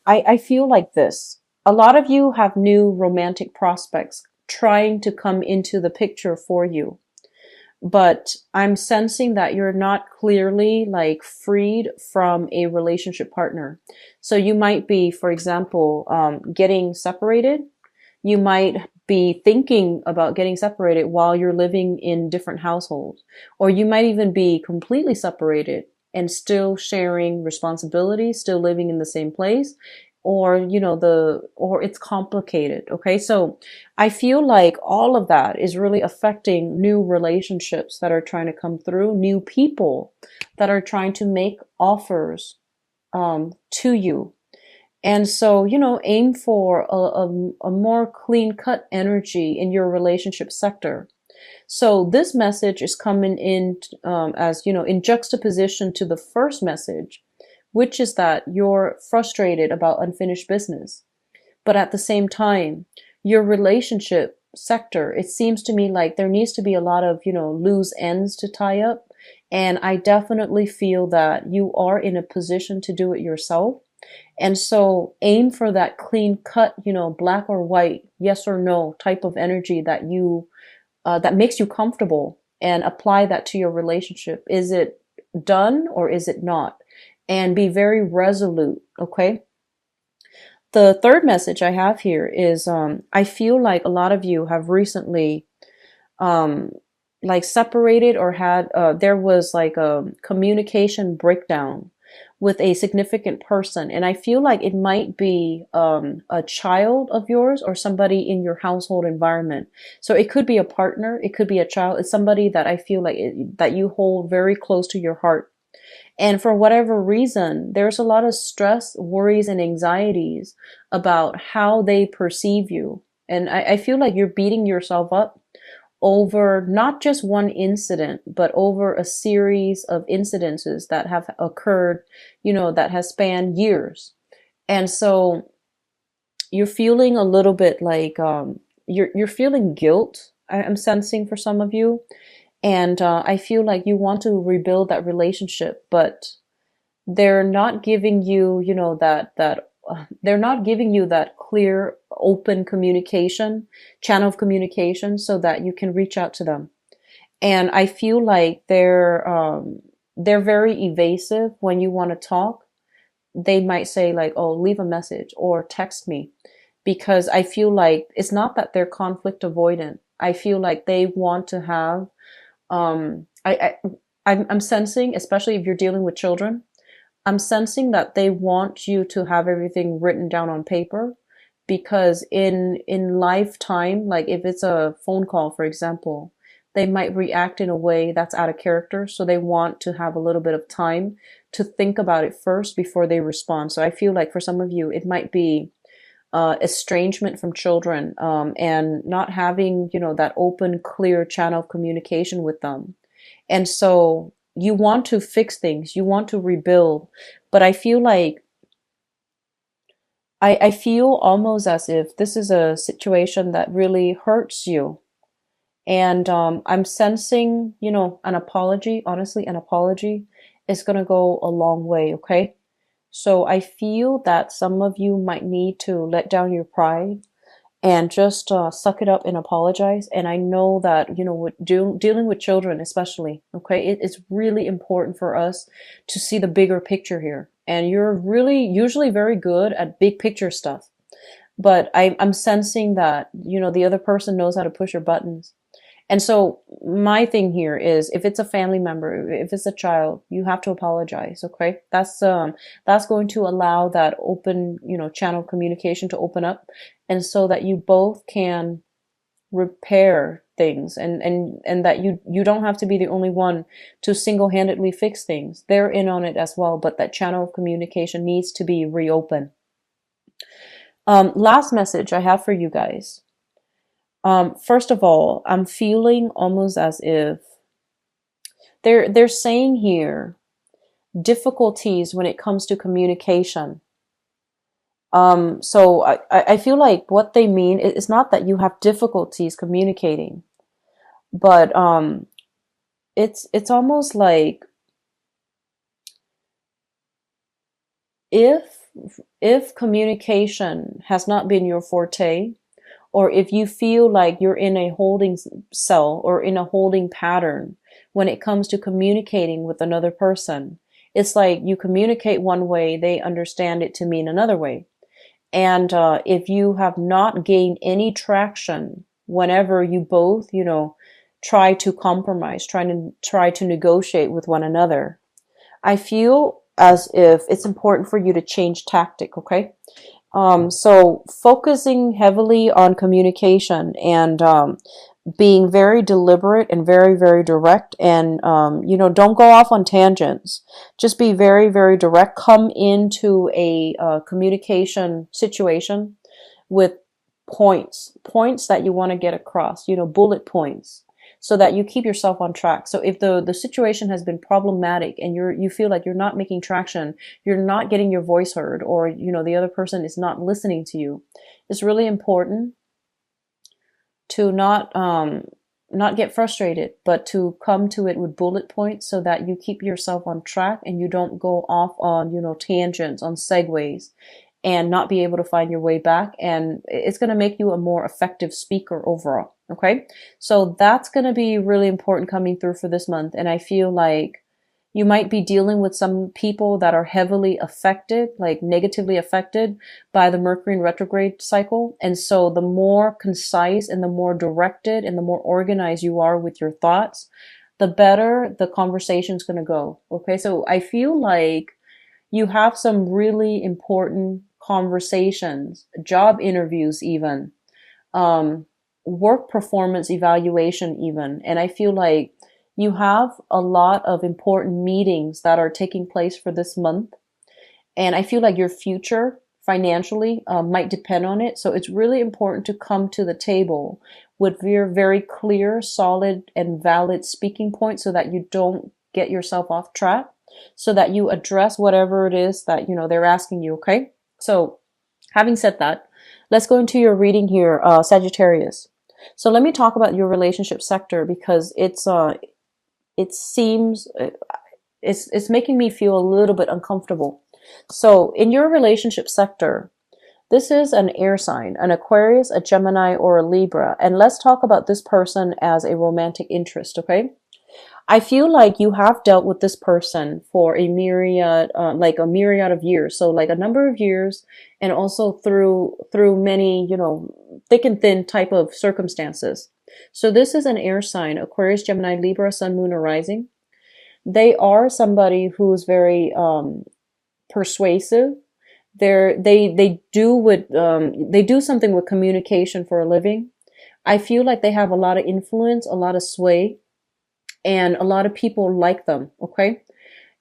I feel like this. A lot of you have new romantic prospects trying to come into the picture for you. But I'm sensing that you're not clearly like freed from a relationship partner. So you might be, for example, getting separated. You might be thinking about getting separated while you're living in different households, or you might even be completely separated and still sharing responsibilities, still living in the same place, or or it's complicated. Okay, so I feel like all of that is really affecting new relationships that are trying to come through, new people that are trying to make offers to you. And so, aim for a more clean cut energy in your relationship sector. So this message is coming in as, in juxtaposition to the first message, which is that you're frustrated about unfinished business. But at the same time, your relationship sector, it seems to me like there needs to be a lot of, loose ends to tie up. And I definitely feel that you are in a position to do it yourself. And so aim for that clean cut, black or white, yes or no type of energy that that makes you comfortable, and apply that to your relationship. Is it done or is it not? And be very resolute. Okay. The third message I have here is, I feel like a lot of you have recently, um, like separated or had, there was like a communication breakdown with a significant person. And I feel like it might be a child of yours or somebody in your household environment. So it could be a partner, it could be a child, it's somebody that I feel like that you hold very close to your heart. And for whatever reason, there's a lot of stress, worries, and anxieties about how they perceive you. And I feel like you're beating yourself up over not just one incident, but over a series of incidences that have occurred, that has spanned years. And so you're feeling a little bit like, you're feeling guilt, I'm sensing for some of you. And I feel like you want to rebuild that relationship, but they're not giving you, they're not giving you that clear, open communication, channel of communication, so that you can reach out to them. And I feel like they're very evasive when you want to talk. They might say like, "Oh, leave a message or text me," because I feel like it's not that they're conflict avoidant. I feel like they want to have, um, I'm sensing, especially if you're dealing with children, I'm sensing that they want you to have everything written down on paper, because in lifetime, like if it's a phone call, for example, they might react in a way that's out of character. So they want to have a little bit of time to think about it first before they respond. So I feel like for some of you, it might be estrangement from children, and not having, that open, clear channel of communication with them. And so you want to fix things, you want to rebuild, but I feel like I feel almost as if this is a situation that really hurts you. And I'm sensing, an apology. Honestly, an apology is going to go a long way. Okay. So I feel that some of you might need to let down your pride and just suck it up and apologize. And I know that, dealing with children, especially, okay, it is really important for us to see the bigger picture here. And you're really usually very good at big picture stuff. But I'm sensing that, the other person knows how to push your buttons. And so my thing here is, if it's a family member, if it's a child, you have to apologize. Okay. That's going to allow that open, channel of communication to open up. And so that you both can repair things, and that you don't have to be the only one to single-handedly fix things. They're in on it as well, but that channel of communication needs to be reopened. Last message I have for you guys. First of all, I'm feeling almost as if they're saying here difficulties when it comes to communication. So I feel like what they mean is not that you have difficulties communicating, but it's almost like if if communication has not been your forte, or if you feel like you're in a holding cell or in a holding pattern when it comes to communicating with another person, it's like you communicate one way, they understand it to mean another way. And if you have not gained any traction whenever you both, try to compromise, try to negotiate with one another, I feel as if it's important for you to change tactic, okay? So focusing heavily on communication and being very deliberate and very, very direct, and don't go off on tangents. Just be very, very direct. Come into a communication situation with points that you want to get across, bullet points, so that you keep yourself on track. So if the situation has been problematic and you feel like you're not making traction, you're not getting your voice heard, or the other person is not listening to you, it's really important to not get frustrated, but to come to it with bullet points so that you keep yourself on track and you don't go off on tangents, on segues, and not be able to find your way back. And it's going to make you a more effective speaker overall. Okay. So that's going to be really important coming through for this month. And I feel like you might be dealing with some people that are heavily affected, like negatively affected by the Mercury in retrograde cycle. And so the more concise and the more directed and the more organized you are with your thoughts, the better the conversation's going to go. Okay. So I feel like you have some really important conversations, job interviews even, work performance evaluation even. And I feel like you have a lot of important meetings that are taking place for this month. And I feel like your future financially might depend on it. So it's really important to come to the table with your very clear, solid, and valid speaking points so that you don't get yourself off track, so that you address whatever it is that, they're asking you. Okay. So having said that, let's go into your reading here, Sagittarius. So let me talk about your relationship sector, because it seems it's making me feel a little bit uncomfortable. So in your relationship sector, this is an air sign, an Aquarius, a Gemini, or a Libra. And let's talk about this person as a romantic interest, okay? I feel like you have dealt with this person for a myriad of years. So like a number of years, and also through many, thick and thin type of circumstances. So this is an air sign, Aquarius, Gemini, Libra, Sun, Moon, or Rising. They are somebody who's very persuasive. They do something with communication for a living. I feel like they have a lot of influence, a lot of sway, and a lot of people like them. Okay.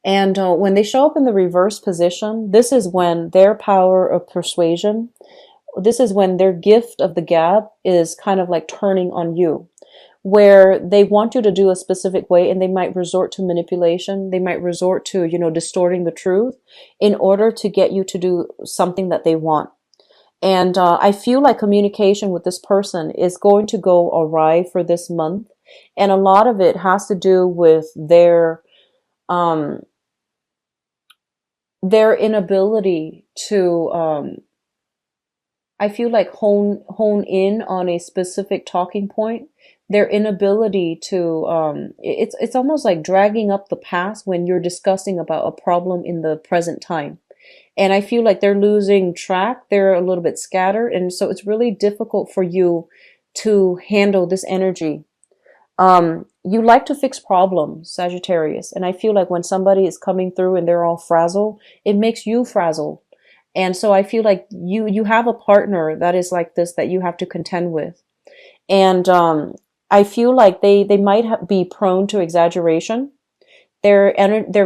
And when they show up in the reverse position, this is when their power of persuasion, this is when their gift of the gab is kind of like turning on you, where they want you to do a specific way, and they might resort to manipulation. They might resort to, distorting the truth in order to get you to do something that they want. And I feel like communication with this person is going to go awry for this month. And a lot of it has to do with their inability to, I feel like hone in on a specific talking point. Their inability to, it's almost like dragging up the past when you're discussing about a problem in the present time. And I feel like they're losing track. They're a little bit scattered. And so it's really difficult for you to handle this energy. You like to fix problems, Sagittarius. And I feel like when somebody is coming through and they're all frazzled, it makes you frazzled. And so I feel like you have a partner that is like this, that you have to contend with. And I feel like they might be prone to exaggeration. They're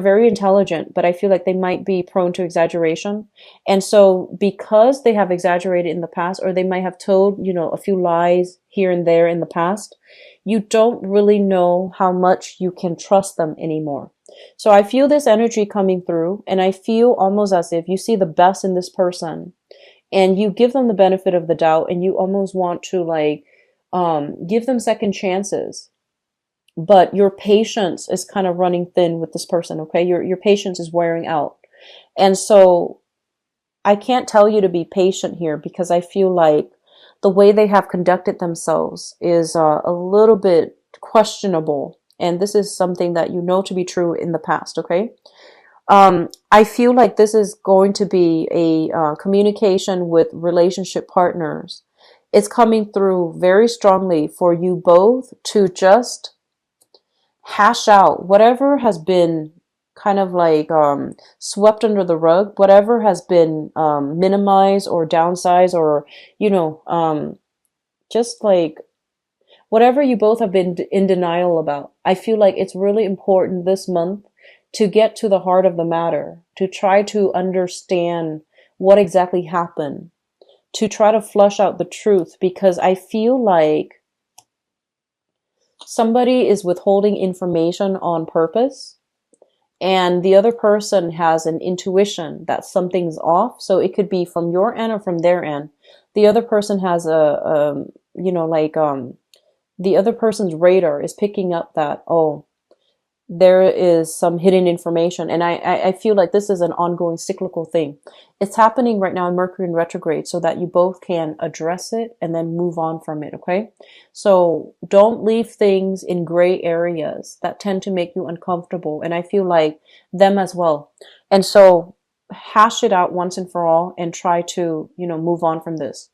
very intelligent, but I feel like they might be prone to exaggeration. And so because they have exaggerated in the past, or they might have told, a few lies here and there in the past, you don't really know how much you can trust them anymore. So I feel this energy coming through, and I feel almost as if you see the best in this person and you give them the benefit of the doubt, and you almost want to give them second chances. But your patience is kind of running thin with this person, okay? Your patience is wearing out. And so I can't tell you to be patient here because I feel like the way they have conducted themselves is a little bit questionable. And this is something that you know to be true in the past, okay? I feel like this is going to be a communication with relationship partners. It's coming through very strongly for you both to just hash out whatever has been kind of like swept under the rug, whatever has been minimized or downsized, or you know, just like whatever you both have been in denial about. I feel like it's really important this month to get to the heart of the matter, to try to understand what exactly happened, to try to flush out the truth, because I feel like somebody is withholding information on purpose, and the other person has an intuition that something's off. So it could be from your end or from their end. The other person has you know, like, the other person's radar is picking up that, oh, there is some hidden information. And I feel like this is an ongoing cyclical thing. It's happening right now in Mercury in retrograde so that you both can address it and then move on from it, okay? So don't leave things in gray areas that tend to make you uncomfortable. And I feel like them as well. And so hash it out once and for all and try to, you know, move on from this.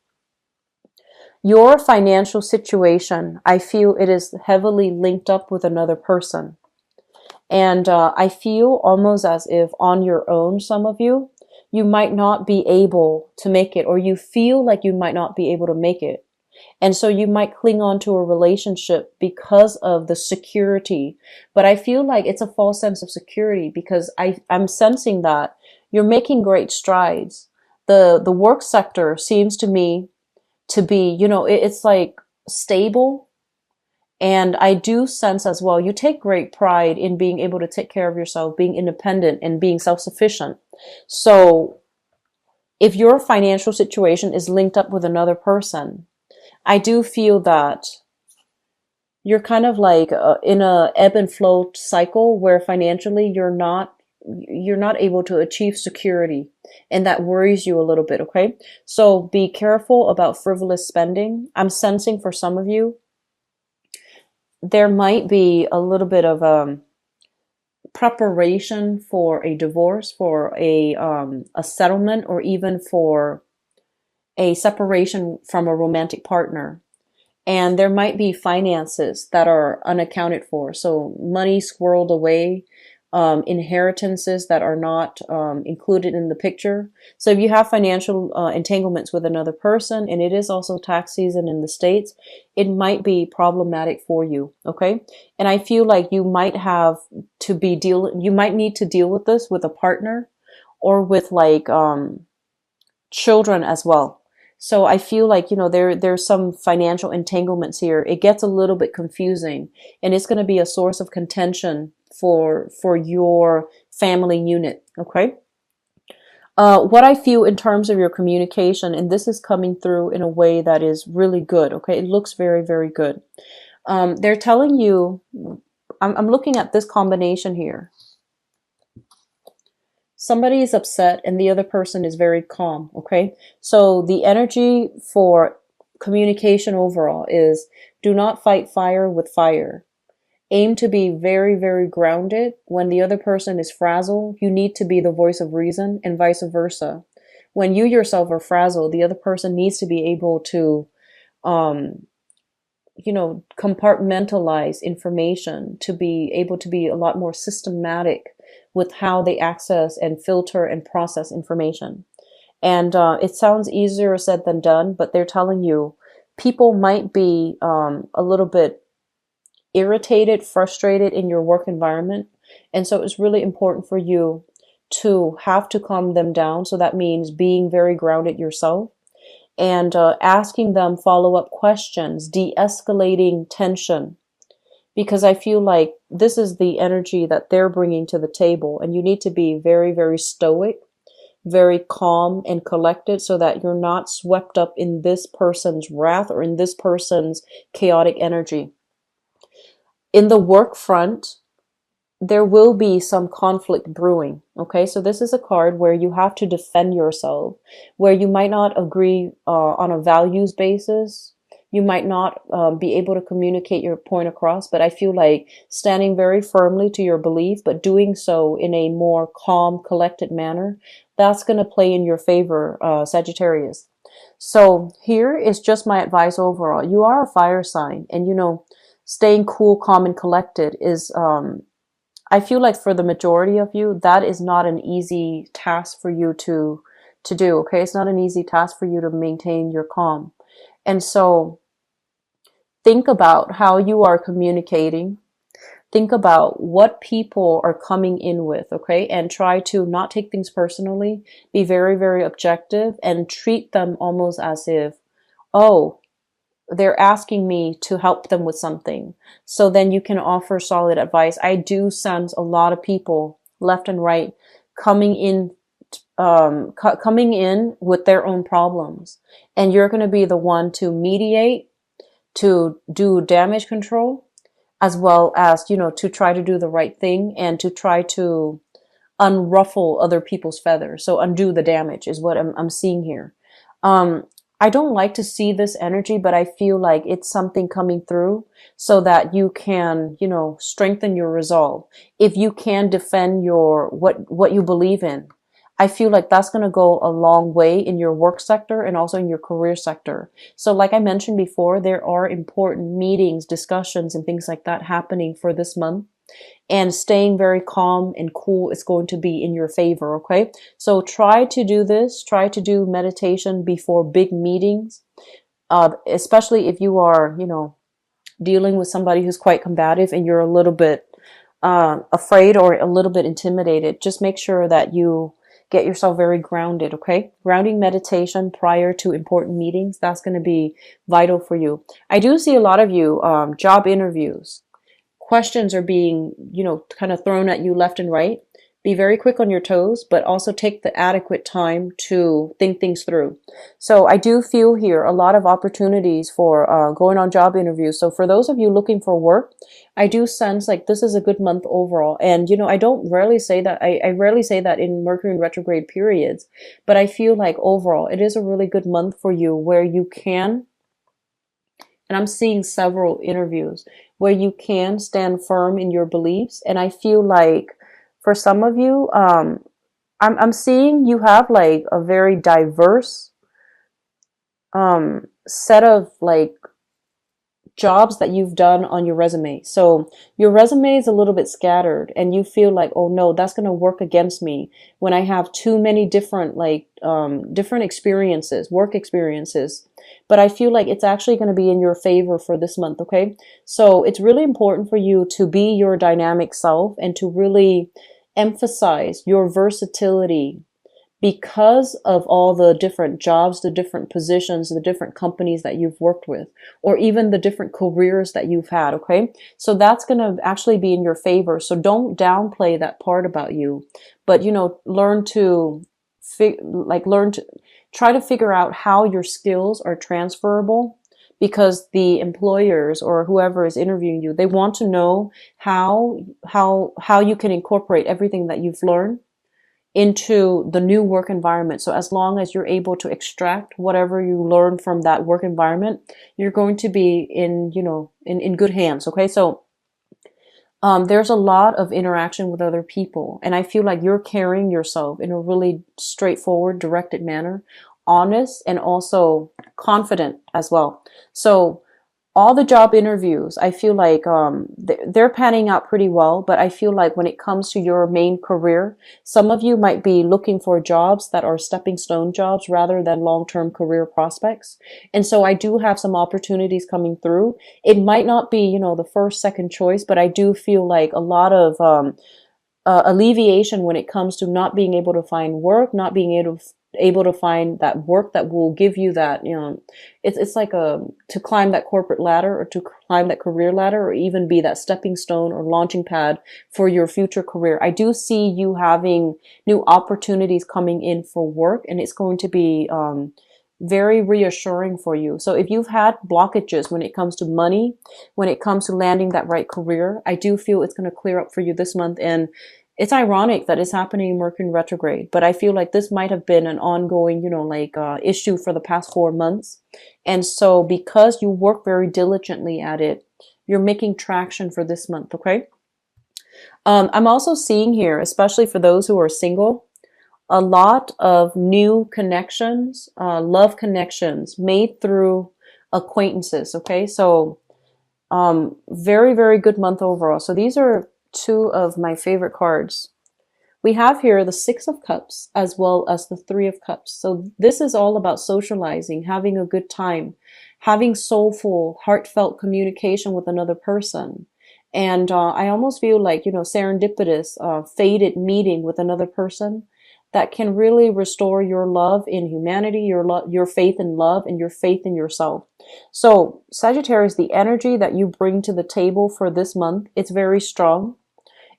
Your financial situation, I feel it is heavily linked up with another person. And I feel almost as if on your own, some of you, you might not be able to make it, or you feel like you might not be able to make it. And so you might cling on to a relationship because of the security. But I feel like it's a false sense of security because I'm sensing that you're making great strides. The work sector seems to me to be, you know, it's like stable. And I do sense as well, you take great pride in being able to take care of yourself, being independent and being self-sufficient. So if your financial situation is linked up with another person, I do feel that you're kind of like in a ebb and flow cycle where financially you're not able to achieve security, and that worries you a little bit, okay? So be careful about frivolous spending. I'm sensing for some of you there might be a little bit of preparation for a divorce, for a settlement, or even for a separation from a romantic partner. And there might be finances that are unaccounted for. So money squirreled away, inheritances that are not included in the picture. So if you have financial entanglements with another person, and it is also tax season in the States, it might be problematic for you. Okay. And I feel like you might have to you might need to deal with this with a partner or with like children as well. So I feel like, you know, there's some financial entanglements here. It gets a little bit confusing, and it's going to be a source of contention for your family unit. Okay. What I feel in terms of your communication, and this is coming through in a way that is really good. Okay. It looks very, very good. They're telling you, I'm looking at this combination here. Somebody is upset and the other person is very calm. Okay. So the energy for communication overall is do not fight fire with fire. Aim to be very, very grounded. When the other person is frazzled, you need to be the voice of reason, and vice versa. When you yourself are frazzled, the other person needs to be able to, you know, compartmentalize information, to be able to be a lot more systematic with how they access and filter and process information. And it sounds easier said than done, but they're telling you people might be a little bit irritated, frustrated in your work environment. And so it's really important for you to have to calm them down. So that means being very grounded yourself and asking them follow-up questions, de-escalating tension. Because I feel like this is the energy that they're bringing to the table. And you need to be very, very stoic, very calm and collected so that you're not swept up in this person's wrath or in this person's chaotic energy. In the work front, there will be some conflict brewing. Okay, so this is a card where you have to defend yourself, where you might not agree on a values basis. You might not be able to communicate your point across, but I feel like standing very firmly to your belief, but doing so in a more calm, collected manner, that's going to play in your favor, Sagittarius. So here is just my advice overall. You are a fire sign, and staying cool, calm, and collected is I feel like for the majority of you, that is not an easy task for you to do. Okay, it's not an easy task for you to maintain your calm. And so think about how you are communicating. Think about what people are coming in with, okay? And try to not take things personally. Be very, very objective and treat them almost as if, oh, they're asking me to help them with something. So then you can offer solid advice. I do sense a lot of people left and right coming in, coming in with their own problems. And you're going to be the one to mediate, to do damage control, as well as, to try to do the right thing and to try to unruffle other people's feathers. So undo the damage is what I'm seeing here. I don't like to see this energy, but I feel like it's something coming through so that you can, strengthen your resolve. If you can defend what you believe in, I feel like that's going to go a long way in your work sector and also in your career sector. So like I mentioned before, there are important meetings, discussions, and things like that happening for this month. And staying very calm and cool is going to be in your favor, okay? So try to do this. Try to do meditation before big meetings, especially if you are, dealing with somebody who's quite combative and you're a little bit afraid or a little bit intimidated. Just make sure that you get yourself very grounded, okay? Grounding meditation prior to important meetings, that's going to be vital for you. I do see a lot of you job interviews. Questions are being, kind of thrown at you left and right. Be very quick on your toes, but also take the adequate time to think things through. So I do feel here a lot of opportunities for going on job interviews. So for those of you looking for work, I do sense like this is a good month overall. And, I don't rarely say that. I rarely say that in Mercury in retrograde periods, but I feel like overall it is a really good month for you where you can, and I'm seeing several interviews where you can stand firm in your beliefs. And I feel like for some of you, I'm seeing you have like a very diverse set of like jobs that you've done on your resume. So your resume is a little bit scattered and you feel like, oh no, that's going to work against me when I have too many different different experiences, work experiences. But I feel like it's actually going to be in your favor for this month, okay? So it's really important for you to be your dynamic self and to really emphasize your versatility because of all the different jobs, the different positions, the different companies that you've worked with, or even the different careers that you've had, okay? So that's going to actually be in your favor. So don't downplay that part about you, but, learn to try to figure out how your skills are transferable, because the employers or whoever is interviewing you, they want to know how you can incorporate everything that you've learned into the new work environment. So as long as you're able to extract whatever you learn from that work environment, you're going to be in good hands. Okay. So, there's a lot of interaction with other people, and I feel like you're carrying yourself in a really straightforward, directed manner, honest, and also confident as well. So all the job interviews, I feel like they're panning out pretty well, but I feel like when it comes to your main career, some of you might be looking for jobs that are stepping stone jobs rather than long-term career prospects. And so I do have some opportunities coming through. It might not be, the first, second choice, but I do feel like a lot of alleviation when it comes to not being able to find work, not being able to find that work that will give you that, it's like to climb that corporate ladder or to climb that career ladder or even be that stepping stone or launching pad for your future career. I do see you having new opportunities coming in for work, and it's going to be very reassuring for you. So if you've had blockages when it comes to money, when it comes to landing that right career, I do feel it's going to clear up for you this month. And it's ironic that it's happening in Mercury retrograde, but I feel like this might have been an ongoing, issue for the past 4 months. And so because you work very diligently at it, you're making traction for this month. Okay. I'm also seeing here, especially for those who are single, a lot of new connections, love connections made through acquaintances. Okay. So, very, very good month overall. So these are two of my favorite cards. We have here the Six of Cups as well as the Three of Cups. So this is all about socializing, having a good time, having soulful, heartfelt communication with another person. And I almost feel like, serendipitous, fated meeting with another person that can really restore your love in humanity, your faith in love, and your faith in yourself. So Sagittarius, the energy that you bring to the table for this month, it's very strong.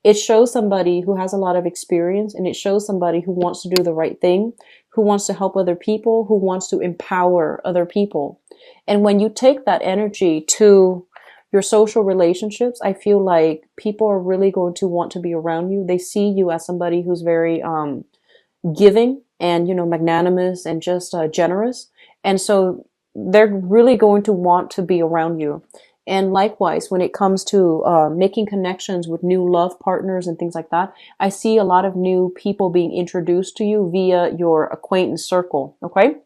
It shows somebody who has a lot of experience, and it shows somebody who wants to do the right thing, who wants to help other people, who wants to empower other people. And when you take that energy to your social relationships, I feel like people are really going to want to be around you. They see you as somebody who's very giving and, magnanimous and just generous. And so they're really going to want to be around you. And likewise, when it comes to making connections with new love partners and things like that, I see a lot of new people being introduced to you via your acquaintance circle. Okay.